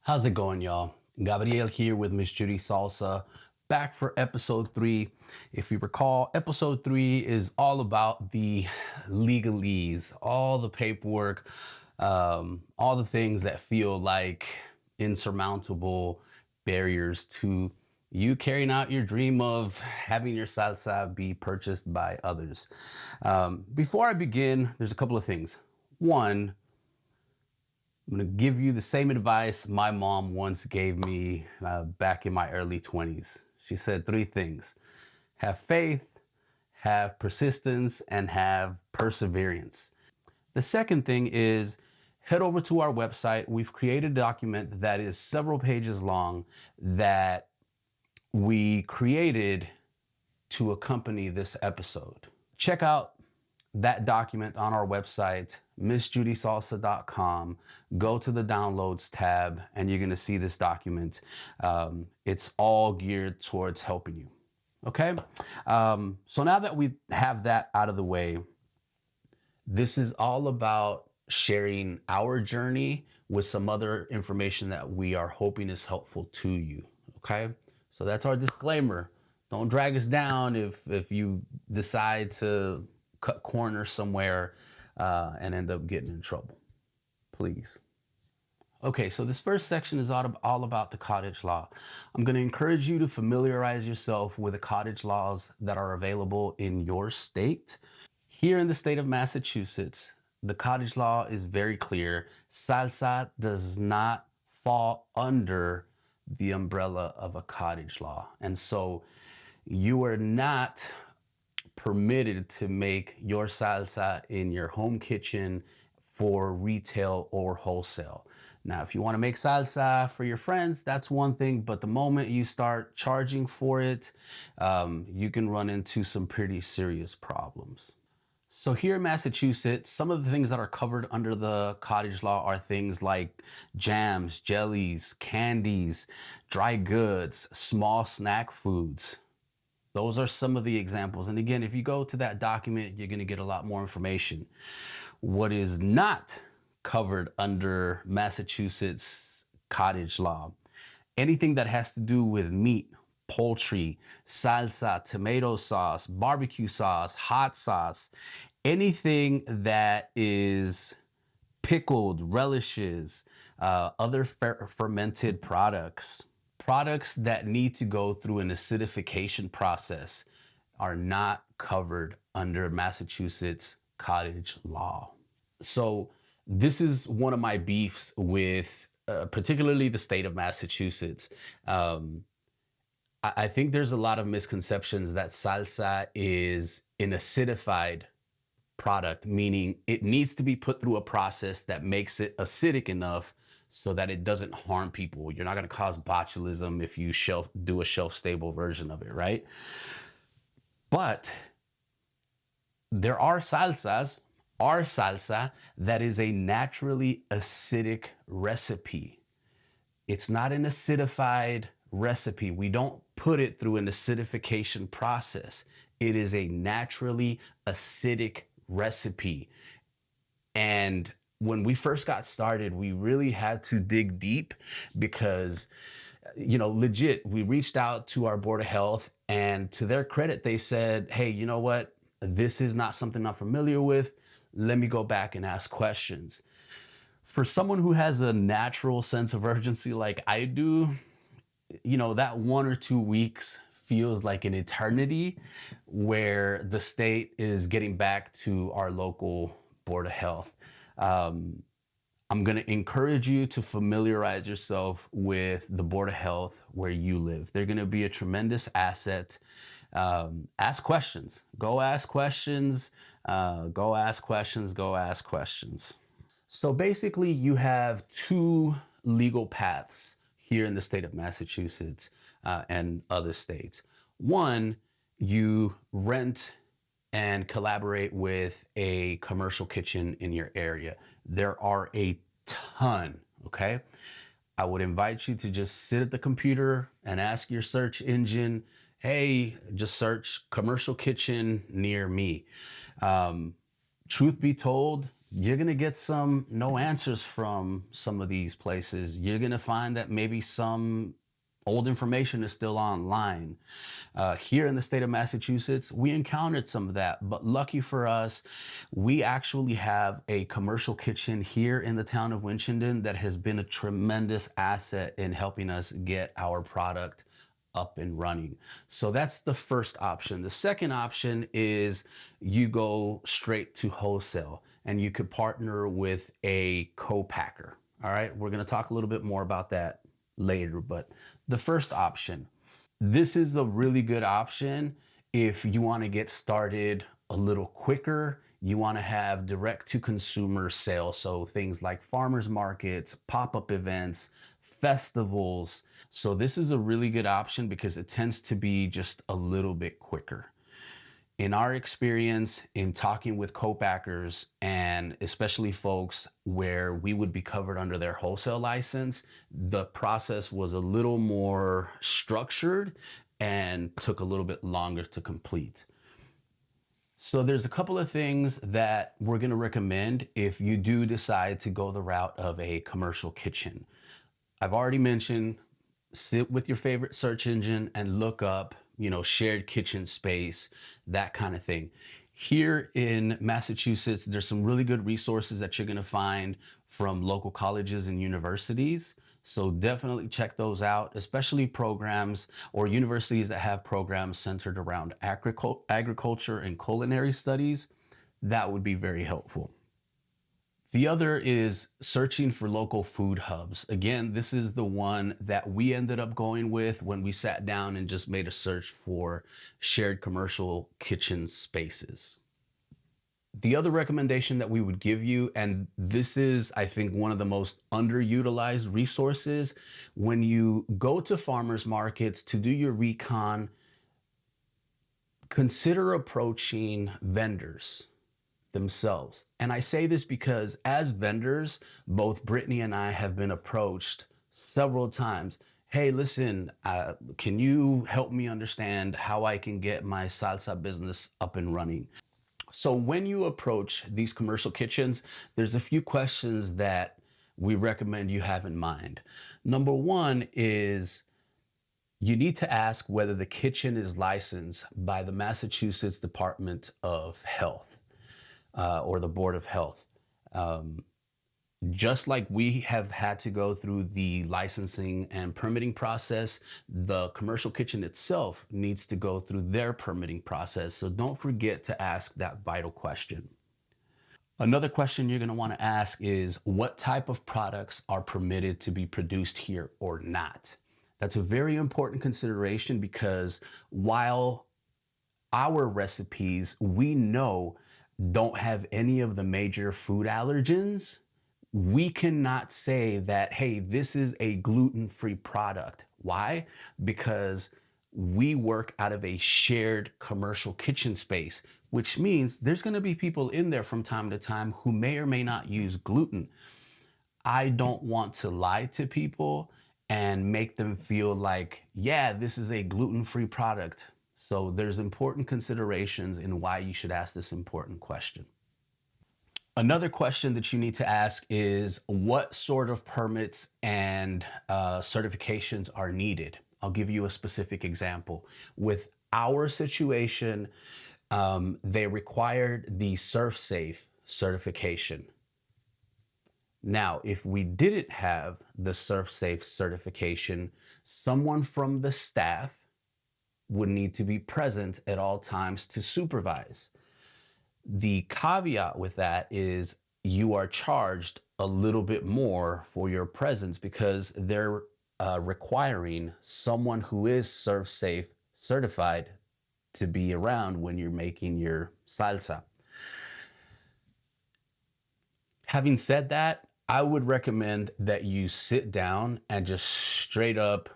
How's it going, y'all? Gabriel here with Miss Judy Salsa, back for episode 3. If you recall, episode 3 is all about the legalese, all the paperwork, all the things that feel like insurmountable barriers to you carrying out your dream of having your salsa be purchased by others. Before I begin, there's a couple of things. One, I'm going to give you the same advice my mom once gave me back in my early 20s. She said 3 things: have faith, have persistence, and have perseverance. The second thing is head over to our website. We've created a document that is several pages long that we created to accompany this episode. Check out that document on our website, missjudysalsa.com. Go to the downloads tab and you're going to see this document. It's all geared towards helping you. Okay. So now that we have that out of the way, this is all about sharing our journey with some other information that we are hoping is helpful to you. Okay. So that's our disclaimer. Don't drag us down if you decide to cut corners somewhere and end up getting in trouble, please. Okay, so this first section is all about the cottage law. I'm going to encourage you to familiarize yourself with the cottage laws that are available in your state. Here in the state of Massachusetts, the cottage law is very clear. Salsa does not fall under the umbrella of a cottage law. And so you are not permitted to make your salsa in your home kitchen for retail or wholesale. Now, if you want to make salsa for your friends, that's one thing, but the moment you start charging for it, you can run into some pretty serious problems. So here in Massachusetts, some of the things that are covered under the cottage law are things like jams, jellies, candies, dry goods, small snack foods. Those are some of the examples. And again, if you go to that document, you're going to get a lot more information. What is not covered under Massachusetts cottage law: anything that has to do with meat, poultry, salsa, tomato sauce, barbecue sauce, hot sauce, anything that is pickled, relishes, other fermented products that need to go through an acidification process are not covered under Massachusetts cottage law. So this is one of my beefs with particularly the state of Massachusetts. I think there's a lot of misconceptions that salsa is an acidified product, meaning it needs to be put through a process that makes it acidic enough so that it doesn't harm people. You're not going to cause botulism if you do a shelf-stable version of it, right? But there are salsas, our salsa, that is a naturally acidic recipe. It's not an acidified recipe. We don't put it through an acidification process. It is a naturally acidic recipe. And when we first got started, we really had to dig deep because, legit, we reached out to our Board of Health, and to their credit, they said, hey, you know what? This is not something I'm familiar with. Let me go back and ask questions. For someone who has a natural sense of urgency like I do, that 1 or 2 weeks feels like an eternity, where the state is getting back to our local Board of Health. I'm going to encourage you to familiarize yourself with the Board of Health where you live. They're going to be a tremendous asset. Ask questions. Go ask questions. Go ask questions. Go ask questions. So basically, you have 2 legal paths here in the state of Massachusetts and other states. One, you rent and collaborate with a commercial kitchen in your area. There are a ton, okay? I would invite you to just sit at the computer and ask your search engine, hey, just search commercial kitchen near me. Truth be told, you're going to get some no answers from some of these places. You're going to find that maybe some old information is still online. Here in the state of Massachusetts, we encountered some of that, but lucky for us, we actually have a commercial kitchen here in the town of Winchendon that has been a tremendous asset in helping us get our product up and running. So that's the first option. The second option is you go straight to wholesale and you could partner with a co-packer. All right, we're going to talk a little bit more about that later, but the first option, this is a really good option if you want to get started a little quicker. You want to have direct to consumer sales, so things like farmers markets, pop-up events, festivals. So this is a really good option because it tends to be just a little bit quicker. In our experience in talking with co-packers, and especially folks where we would be covered under their wholesale license, the process was a little more structured and took a little bit longer to complete. So there's a couple of things that we're going to recommend if you do decide to go the route of a commercial kitchen. I've already mentioned, sit with your favorite search engine and look up, shared kitchen space, that kind of thing. Here in Massachusetts, there's some really good resources that you're going to find from local colleges and universities. So definitely check those out, especially programs or universities that have programs centered around agriculture and culinary studies. That would be very helpful. The other is searching for local food hubs. Again, this is the one that we ended up going with when we sat down and just made a search for shared commercial kitchen spaces. The other recommendation that we would give you, and this is, I think, one of the most underutilized resources, when you go to farmers markets to do your recon, consider approaching vendors themselves. And I say this because as vendors, both Brittany and I have been approached several times. Hey, listen, can you help me understand how I can get my salsa business up and running? So when you approach these commercial kitchens, there's a few questions that we recommend you have in mind. Number one is you need to ask whether the kitchen is licensed by the Massachusetts Department of Health. Or the Board of Health. Just like we have had to go through the licensing and permitting process, the commercial kitchen itself needs to go through their permitting process. So don't forget to ask that vital question. Another question you're going to want to ask is what type of products are permitted to be produced here or not? That's a very important consideration because while our recipes, we know, don't have any of the major food allergens, we cannot say that, hey, this is a gluten-free product. Why? Because we work out of a shared commercial kitchen space, which means there's going to be people in there from time to time who may or may not use gluten. I don't want to lie to people and make them feel like, yeah, this is a gluten-free product. So there's important considerations in why you should ask this important question. Another question that you need to ask is what sort of permits and certifications are needed? I'll give you a specific example. With our situation, they required the ServSafe certification. Now, if we didn't have the ServSafe certification, someone from the staff would need to be present at all times to supervise. The caveat with that is you are charged a little bit more for your presence because they're requiring someone who is ServSafe certified to be around when you're making your salsa. Having said that, I would recommend that you sit down and just straight up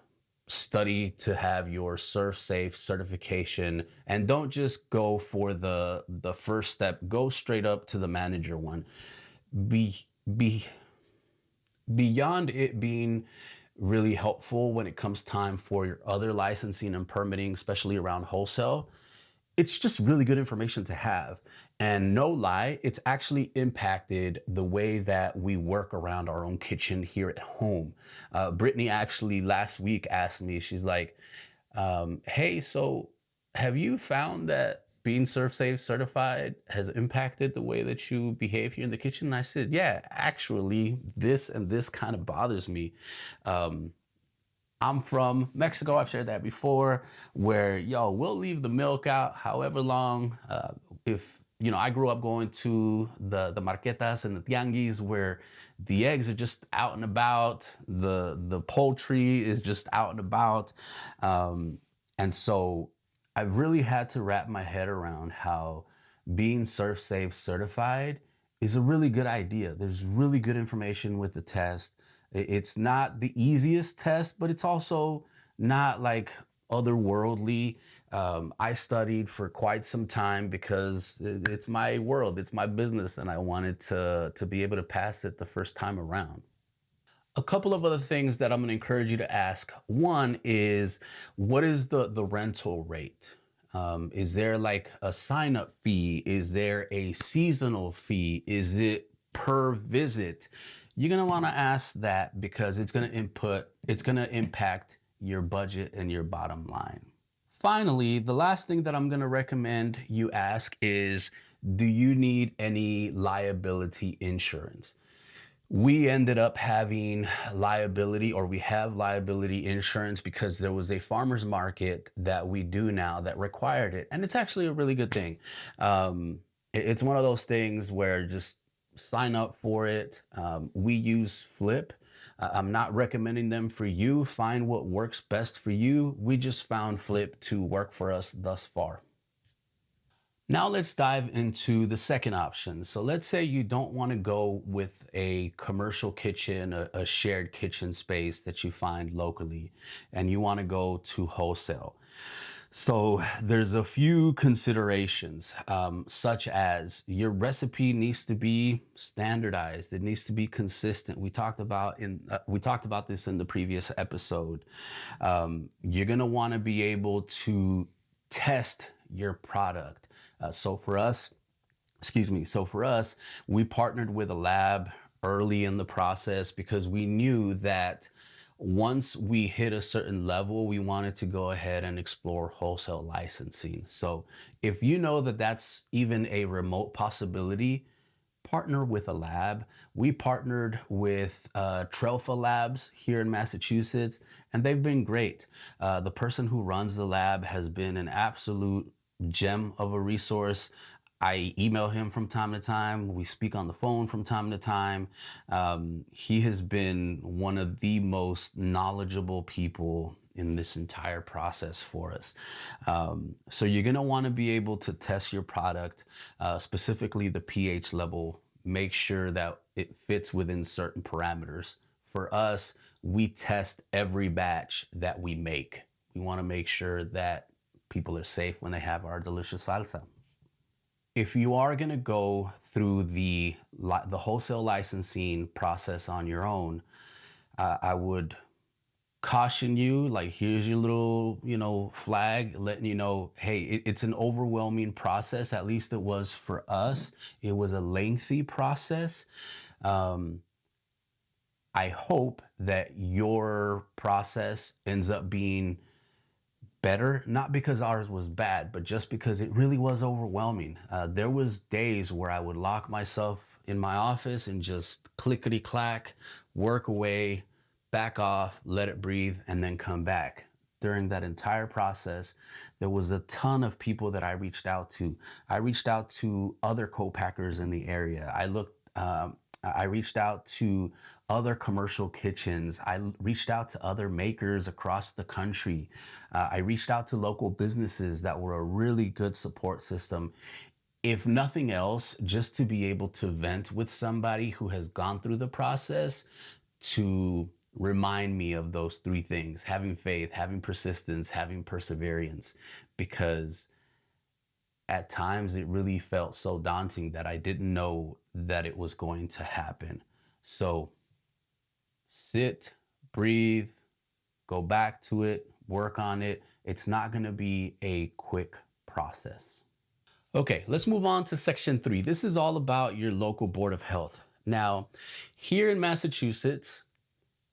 study to have your ServSafe certification, and don't just go for the first step. Go straight up to the manager one. Beyond it being really helpful when it comes time for your other licensing and permitting, especially around wholesale, it's just really good information to have. And no lie, it's actually impacted the way that we work around our own kitchen here at home. Brittany actually last week asked me, she's like, hey, so have you found that being Surf Safe certified has impacted the way that you behave here in the kitchen? And I said, yeah, actually, this and this kind of bothers me. Um, I'm from Mexico. I've shared that before, where we'll leave the milk out however long. If I grew up going to the marquetas and the tianguis, where the eggs are just out and about, the poultry is just out and about, and so I've really had to wrap my head around how being Surf Safe certified is a really good idea. There's really good information with the test. It's not the easiest test, but it's also not like otherworldly. I studied for quite some time because it's my world, it's my business, and I wanted to be able to pass it the first time around. A couple of other things that I'm going to encourage you to ask. One is, what is the rental rate? Is there like a sign up fee? Is there a seasonal fee? Is it per visit? You're going to want to ask that because it's going to impact your budget and your bottom line. Finally, the last thing that I'm going to recommend you ask is, do you need any liability insurance? We ended up having liability, or we have liability insurance, because there was a farmer's market that we do now that required it. And it's actually a really good thing. It's one of those things where just sign up for it. We use Flip. I'm not recommending them for you. Find what works best for you. We just found Flip to work for us thus far. Now let's dive into the second option. So let's say you don't want to go with a commercial kitchen, a shared kitchen space that you find locally, and you want to go to wholesale. So there's a few considerations, such as your recipe needs to be standardized. It needs to be consistent. We talked about this in the previous episode. You're gonna want to be able to test your product. So for us, we partnered with a lab early in the process because we knew that once we hit a certain level, we wanted to go ahead and explore wholesale licensing. So if you know that that's even a remote possibility, partner with a lab. We partnered with Trelfa Labs here in Massachusetts, and they've been great. The person who runs the lab has been an absolute gem of a resource. I email him from time to time. We speak on the phone from time to time. He has been one of the most knowledgeable people in this entire process for us. So you're gonna wanna be able to test your product, specifically the pH level. Make sure that it fits within certain parameters. For us, we test every batch that we make. We wanna make sure that people are safe when they have our delicious salsa. If you are going to go through the wholesale licensing process on your own, I would caution you, like, here's your little flag letting you know, hey, it's an overwhelming process. At least it was for us. It was a lengthy process. I hope that your process ends up being better, not because ours was bad, but just because it really was overwhelming. There was days where I would lock myself in my office and just clickety clack, work away, back off, let it breathe, and then come back. During that entire process, there was a ton of people that I reached out to. I reached out to other co-packers in the area. I reached out to other commercial kitchens. I reached out to other makers across the country. I reached out to local businesses that were a really good support system. If nothing else, just to be able to vent with somebody who has gone through the process, to remind me of those three things: having faith, having persistence, having perseverance. Because at times it really felt so daunting that I didn't know that it was going to happen. So sit, breathe, go back to it, work on it. It's not going to be a quick process. Okay, let's move on to section 3. This is all about your local Board of Health. Now, here in Massachusetts,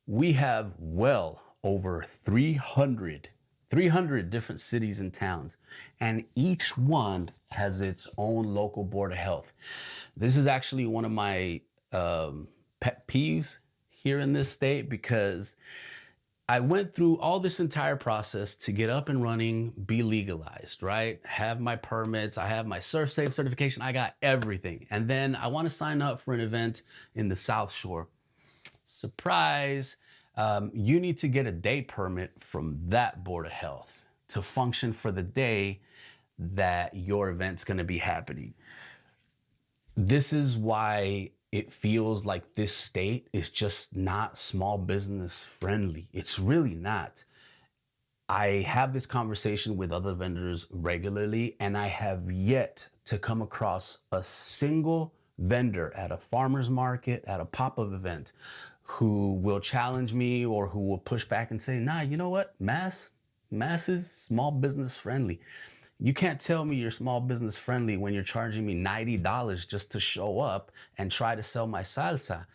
we have well over 300 different cities and towns, and each one has its own local Board of Health. This is actually one of my pet peeves here in this state, because I went through all this entire process to get up and running, be legalized, right? Have my permits, I have my SurfSafe certification, I got everything. And then I want to sign up for an event in the South Shore. Surprise, you need to get a day permit from that Board of Health to function for the day that your event's going to be happening. This is why it feels like this state is just not small business friendly. It's really not. I have this conversation with other vendors regularly, and I have yet to come across a single vendor at a farmer's market, at a pop-up event, who will challenge me or who will push back and say, nah, you know what? Mass is small business friendly. You can't tell me you're small business friendly when you're charging me $90 just to show up and try to sell my salsa.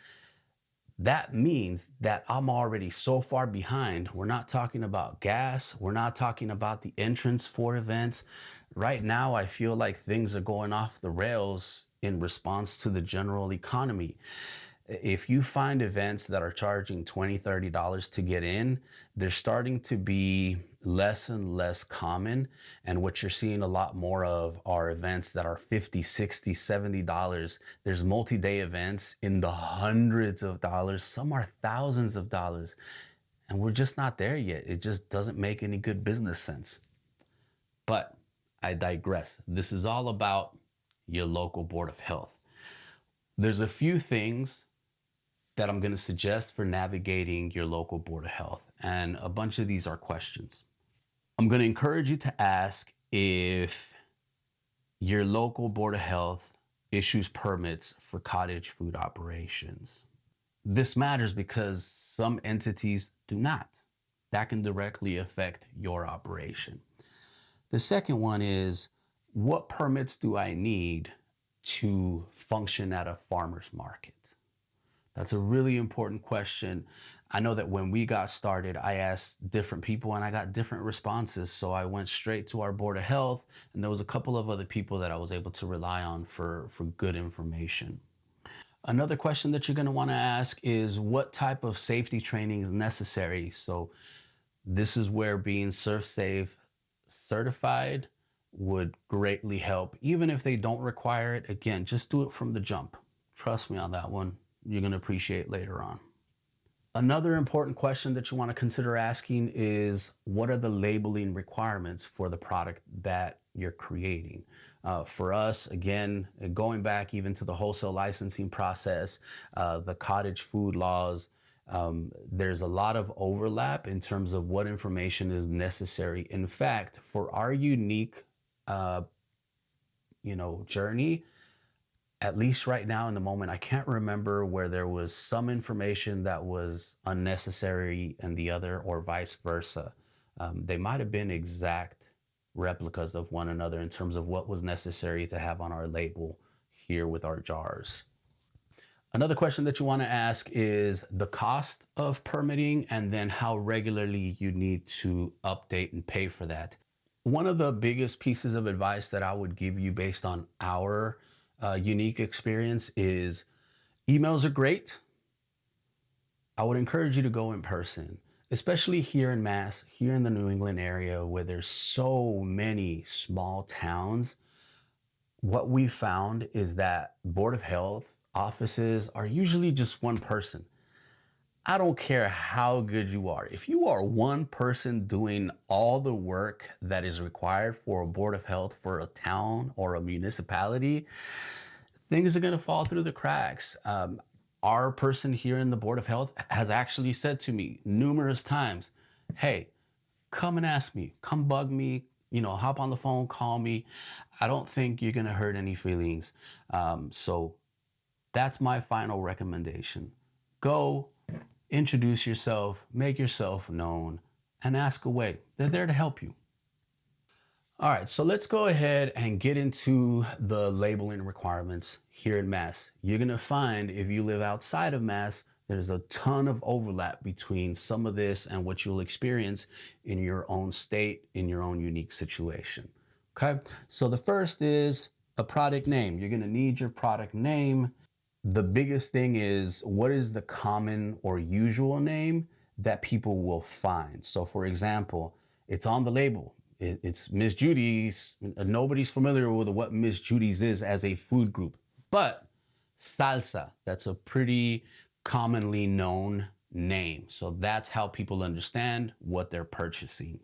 That means that I'm already so far behind. We're not talking about gas. We're not talking about the entrance for events. Right now, I feel like things are going off the rails in response to the general economy. If you find events that are charging $20, $30 to get in, they're starting to be less and less common. And what you're seeing a lot more of are events that are $50, $60, $70. There's multi-day events in the hundreds of dollars. Some are thousands of dollars. And we're just not there yet. It just doesn't make any good business sense. But I digress. This is all about your local Board of Health. There's a few things that I'm going to suggest for navigating your local Board of Health. And a bunch of these are questions. I'm going to encourage you to ask if your local Board of Health issues permits for cottage food operations. This matters because some entities do not. That can directly affect your operation. The second one is, what permits do I need to function at a farmer's market? That's a really important question. I know that when we got started, I asked different people and I got different responses. So I went straight to our Board of Health, and there was a couple of other people that I was able to rely on for good information. Another question that you're going to want to ask is, what type of safety training is necessary? So this is where being SurfSafe certified would greatly help. Even if they don't require it, again, just do it from the jump. Trust me on that one. You're going to appreciate later on. Another important question that you want to consider asking is, what are the labeling requirements for the product that you're creating? For us, again, going back even to the wholesale licensing process, the cottage food laws, there's a lot of overlap in terms of what information is necessary. In fact, for our unique, journey, at least right now in the moment, I can't remember where there was some information that was unnecessary and the other, or vice versa. They might have been exact replicas of one another in terms of what was necessary to have on our label here with our jars. Another question that you want to ask is the cost of permitting, and then how regularly you need to update and pay for that. One of the biggest pieces of advice that I would give you based on our unique experience is, emails are great. I would encourage you to go in person, especially here in Mass, here in the New England area, where there's so many small towns. What we found is that Board of Health offices are usually just one person. I don't care how good you are. If you are one person doing all the work that is required for a Board of Health for a town or a municipality, things are going to fall through the cracks. Our person here in the Board of Health has actually said to me numerous times, hey, come and ask me, come bug me, hop on the phone, call me. I don't think you're going to hurt any feelings. So that's my final recommendation. Go, introduce yourself, make yourself known, and ask away. They're there to help you. All right, so let's go ahead and get into the labeling requirements here in Mass. You're gonna find if you live outside of Mass, there's a ton of overlap between some of this and what you'll experience in your own state, in your own unique situation. Okay, so the first is a product name. You're gonna need your product name. The biggest thing is what is the common or usual name that people will find. So for example, it's on the label. It's Miss Judy's. Nobody's familiar with what Miss Judy's is as a food group, but salsa, that's a pretty commonly known name. So that's how people understand what they're purchasing.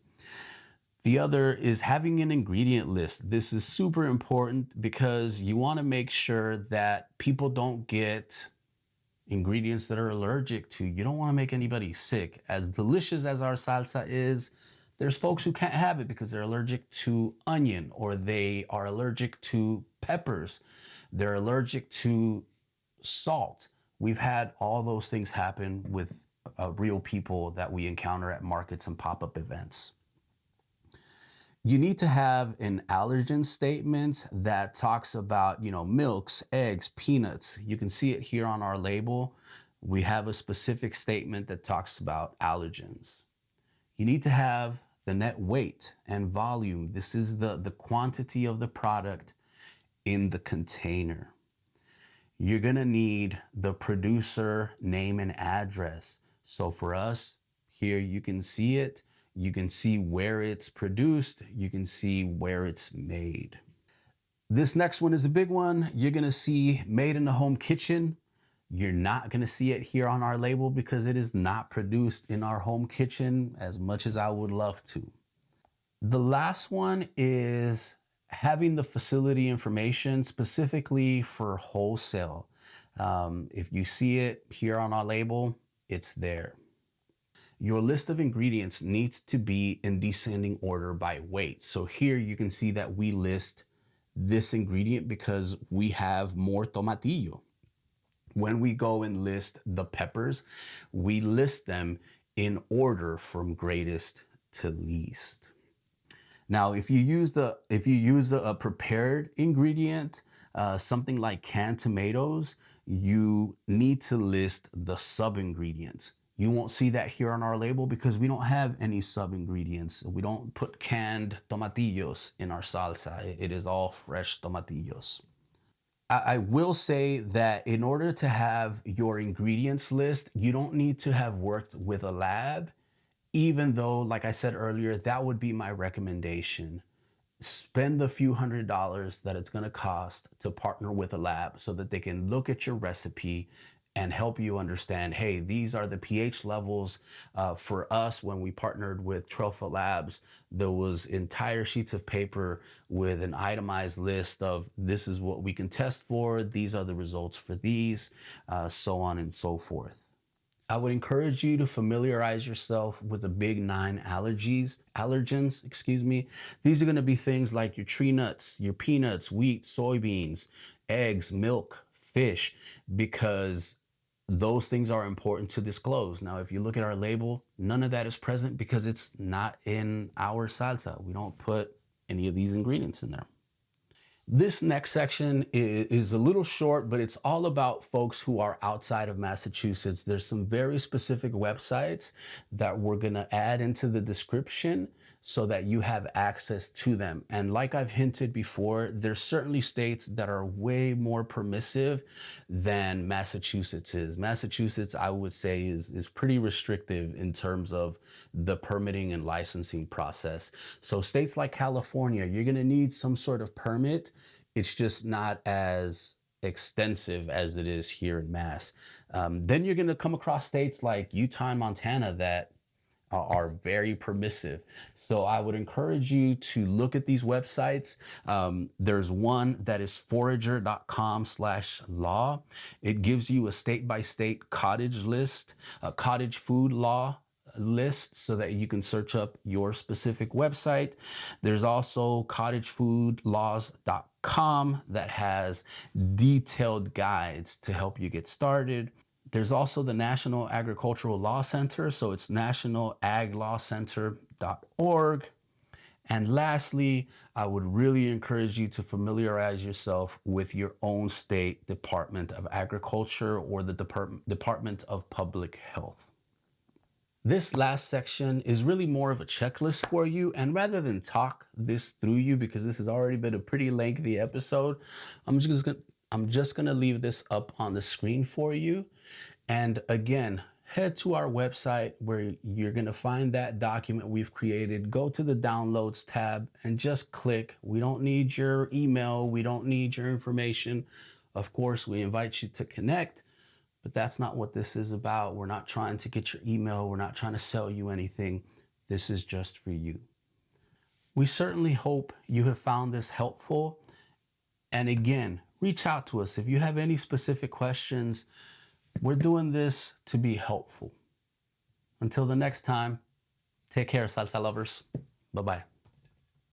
The other is having an ingredient list. This is super important because you want to make sure that people don't get ingredients that are allergic to. You don't want to make anybody sick. As delicious as our salsa is, there's folks who can't have it because they're allergic to onion, or they are allergic to peppers. They're allergic to salt. We've had all those things happen with real people that we encounter at markets and pop-up events. You need to have an allergen statement that talks about, milks, eggs, peanuts. You can see it here on our label. We have a specific statement that talks about allergens. You need to have the net weight and volume. This is the quantity of the product in the container. You're gonna need the producer name and address. So for us, here you can see it. You can see where it's produced. You can see where it's made. This next one is a big one. You're gonna see made in the home kitchen. You're not gonna see it here on our label because it is not produced in our home kitchen, as much as I would love to. The last one is having the facility information specifically for wholesale. If you see it here on our label, it's there. Your list of ingredients needs to be in descending order by weight. So here you can see that we list this ingredient because we have more tomatillo. When we go and list the peppers, we list them in order from greatest to least. Now, if you use a prepared ingredient, something like canned tomatoes, you need to list the sub-ingredients. You won't see that here on our label because we don't have any sub-ingredients. We don't put canned tomatillos in our salsa. It is all fresh tomatillos. I will say that in order to have your ingredients list, you don't need to have worked with a lab, even though, like I said earlier, that would be my recommendation. Spend the few $100s that it's gonna cost to partner with a lab so that they can look at your recipe and help you understand, hey, these are the pH levels. For us, when we partnered with Trailfoot Labs, there was entire sheets of paper with an itemized list of this is what we can test for, these are the results for these, so on and so forth. I would encourage you to familiarize yourself with the big 9 allergens, excuse me. These are gonna be things like your tree nuts, your peanuts, wheat, soybeans, eggs, milk, fish, because those things are important to disclose. Now, if you look at our label, none of that is present because it's not in our salsa. We don't put any of these ingredients in there. This next section is a little short, but it's all about folks who are outside of Massachusetts. There's some very specific websites that we're gonna add into the description so that you have access to them. And like I've hinted before, there's certainly states that are way more permissive than Massachusetts is. Massachusetts, I would say, is pretty restrictive in terms of the permitting and licensing process. So states like California, you're gonna need some sort of permit. It's just not as extensive as it is here in Mass. Then you're gonna come across states like Utah and Montana that are very permissive. So I would encourage you to look at these websites. There's one that is forager.com/law. It gives you a state-by-state cottage list, a cottage food law list so that you can search up your specific website. There's also cottagefoodlaws.com that has detailed guides to help you get started. There's also the National Agricultural Law Center, so it's nationalaglawcenter.org. And lastly, I would really encourage you to familiarize yourself with your own state Department of Agriculture or the Department of Public Health. This last section is really more of a checklist for you. And rather than talk this through you, because this has already been a pretty lengthy episode, I'm just gonna leave this up on the screen for you. And again, head to our website where you're gonna find that document we've created. Go to the downloads tab and just click. We don't need your email. We don't need your information. Of course, we invite you to connect, but that's not what this is about. We're not trying to get your email. We're not trying to sell you anything. This is just for you. We certainly hope you have found this helpful. And again, reach out to us if you have any specific questions. We're doing this to be helpful. Until the next time, take care, salsa lovers. Bye-bye.